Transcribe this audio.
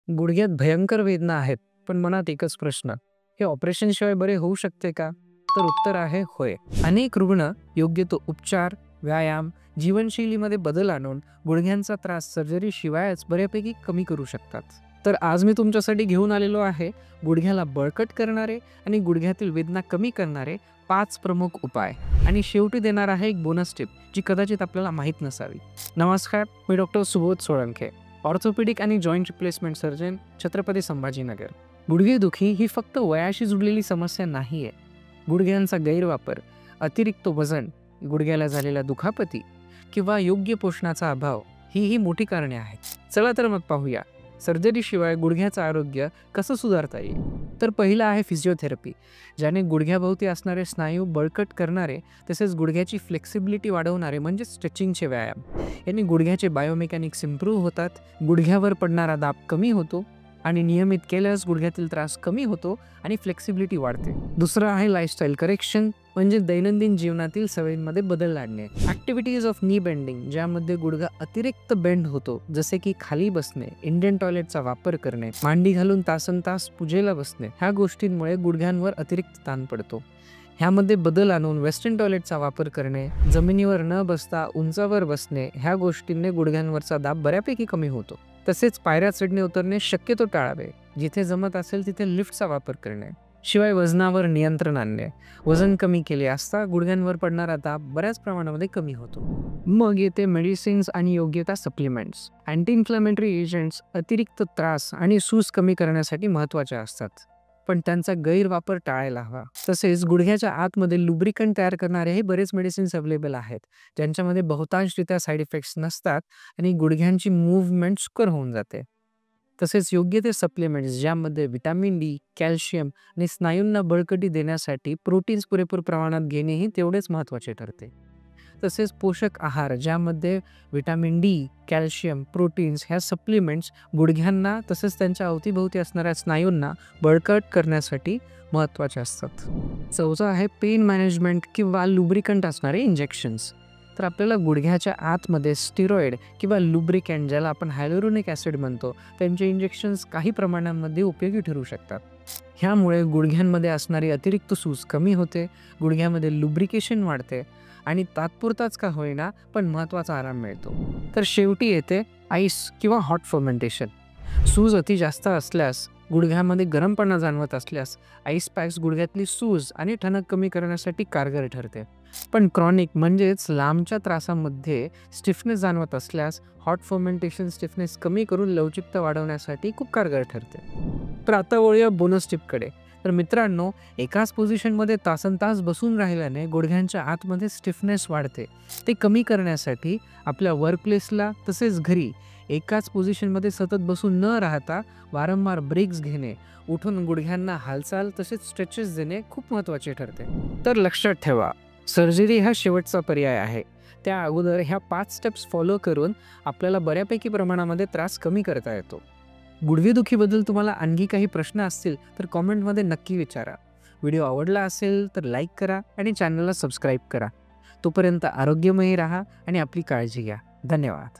गुडघ्यात भयंकर वेदना आहेत, पण मनात एकच प्रश्न, हे ऑपरेशनशिवाय बरे होऊ शकते का? तर उत्तर आहे होय. अनेक रुग्ण योग्य तो उपचार, व्यायाम, जीवनशैलीमध्ये बदल आणून गुडघ्यांचा त्रास सर्जरीशिवायच बऱ्यापैकी कमी करू शकतात. तर आज मी तुमच्यासाठी घेऊन आलेलो आहे गुडघ्याला बळकट करणारे आणि गुडघ्यातील वेदना कमी करणारे 5 प्रमुख उपाय. आणि शेवटी देणार आहे एक बोनस टिप जी कदाचित आपल्याला माहीत नसावी. नमस्कार, मी डॉक्टर सुबोध सोळंके, ऑर्थोपेडिक आणि joint replacement surgeon, Chhatrapati Sambhajinagar. गुडघेदुखी ही फक्त वयाशी जुळलेली समस्या नाही आहे. गुडघ्यांचा गैरवापर, अतिरिक्त वजन, गुडघ्याला झालेल्या दुखापती किंवा योग्य पोषणाचा अभाव ही मोठी कारणे आहेत. चला तर मग पाहूया सर्जरीशिवाय गुडघ्याचं आरोग्य कसं सुधारता येईल. तर पहिलं आहे फिजिओथेरपी, ज्याने गुडघ्याभोवती असणारे स्नायू बळकट करणारे तसेच गुडघ्याची फ्लेक्सिबिलिटी वाढवणारे म्हणजे स्ट्रेचिंगचे व्यायाम. यांनी गुडघ्याचे बायोमेकॅनिक्स इम्प्रूव्ह होतात, गुडघ्यावर पडणारा दाब कमी होतो आणि नियमित केल्यास गुडघ्यातील त्रास कमी होतो आणि फ्लेक्सिबिलिटी वाढते. दुसरं आहे लाईफस्टाईल करेक्शन, म्हणजे दैनंदिन जीवनातील सवयींमध्ये बदल आणणे. ॲक्टिव्हिटीज ऑफ नी बेंडिंग, ज्यामध्ये गुडघा अतिरिक्त बेंड होतो, जसे की खाली बसणे, इंडियन टॉयलेटचा वापर करणे, मांडी घालून तासनतास पूजेला बसणे. ह्या गोष्टींमुळे गुडघ्यांवर अतिरिक्त ताण पडतो. ह्यामध्ये बदल आणून वेस्टर्न टॉयलेटचा वापर करणे, जमिनीवर न बसता उंचावर बसणे, ह्या गोष्टींनी गुडघ्यांवरचा दाब बऱ्यापैकी कमी होतो. तसेच पायऱ्या चढणे उतरणे शक्यतो टाळावे. जिथे जमत असेल तिथे लिफ्टचा वापर करणे. शिवाय वजनावर नियंत्रण आणणे. वजन कमी केले असता गुडघ्यांवर पडणारा दाब बऱ्याच प्रमाणामध्ये कमी होतो. मग येते मेडिसिन्स आणि योग्य त्या सप्लिमेंट्स. अँटी इन्फ्लॅमेटरी एजंट्स अतिरिक्त त्रास आणि सूज कमी करण्यासाठी महत्त्वाचे असतात, पण त्यांचा गैरवापर टाळायला हवा. तसेच गुडघ्याच्या आतमध्ये लुब्रिकंट तयार करणारेही बरेच मेडिसिन्स अवेलेबल आहेत, ज्यांच्यामध्ये बहुतांशरित्या साईड इफेक्ट्स नसतात आणि गुडघ्यांची मूव्हमेंट सुकर होऊन जाते. तसेच योग्य ते सप्लिमेंट्स, ज्यामध्ये व्हिटॅमिन डी, कॅल्शियम आणि स्नायूंना बळकटी देण्यासाठी प्रोटीन्स पुरेपूर प्रमाणात घेणेही तेवढेच महत्त्वाचे ठरते. तसेच पोषक आहार, ज्यामध्ये व्हिटॅमिन डी, कॅल्शियम, प्रोटीन्स ह्या सप्लिमेंट्स गुडघ्यांना तसेच त्यांच्या अवतीभोवती असणाऱ्या स्नायूंना बळकट करण्यासाठी महत्त्वाचे असतात. चौथं आहे पेन मॅनेजमेंट किंवा लुब्रिकंट असणारे इंजेक्शन्स. तर आपल्याला गुडघ्याच्या आतमध्ये स्टिरॉइड किंवा लुब्रिकंट, ज्याला आपण हायलोरोनिक ॲसिड म्हणतो, त्यांचे इंजेक्शन्स काही प्रमाणामध्ये उपयोगी ठरू शकतात. ह्यामुळे गुडघ्यांमध्ये असणारी अतिरिक्त सूज कमी होते, गुडघ्यामध्ये लुब्रिकेशन वाढते आणि तात्पुरताच का होईना पण महत्त्वाचा आराम मिळतो. तर शेवटी येते आईस किंवा हॉट फर्मेंटेशन. सूज अति जास्त असल्यास, गुडघ्यामध्ये गरमपणा जाणवत असल्यास आईस पॅक्स गुडघ्यातली सूज आणि ठणक कमी करण्यासाठी कारगर ठरते. पण क्रॉनिक म्हणजेच लांबच्या त्रासामध्ये स्टिफनेस जाणवत असल्यास हॉट फर्मेंटेशन स्टिफनेस कमी करून लवचिकता वाढवण्यासाठी खूप कारगर ठरते. तर आता वळूया बोनस टिपकडे. तर मित्रांनो, एकाच पोझिशनमध्ये तासनतास बसून राहिल्याने गुडघ्यांच्या आतमध्ये स्टिफनेस वाढते. ते कमी करण्यासाठी आपल्या वर्कप्लेसला तसेच घरी एकाच पोझिशनमध्ये सतत बसून न राहता वारंवार ब्रेक्स घेणे, उठून गुडघ्यांना हालचाल तसेच स्ट्रेचेस देणे खूप महत्त्वाचे ठरते. तर लक्षात ठेवा, सर्जरी हा शेवटचा पर्याय आहे. त्या अगोदर ह्या 5 स्टेप्स फॉलो करून आपल्याला बऱ्यापैकी प्रमाणामध्ये त्रास कमी करता येतो. गुडघेदुखीबद्दल तुम्हाला आणखी काही प्रश्न असतील तर कॉमेंटमध्ये नक्की विचारा. व्हिडिओ आवडला असेल तर लाईक करा आणि चॅनलला सबस्क्राईब करा. तोपर्यंत आरोग्यमयी राहा आणि आपली काळजी घ्या. धन्यवाद.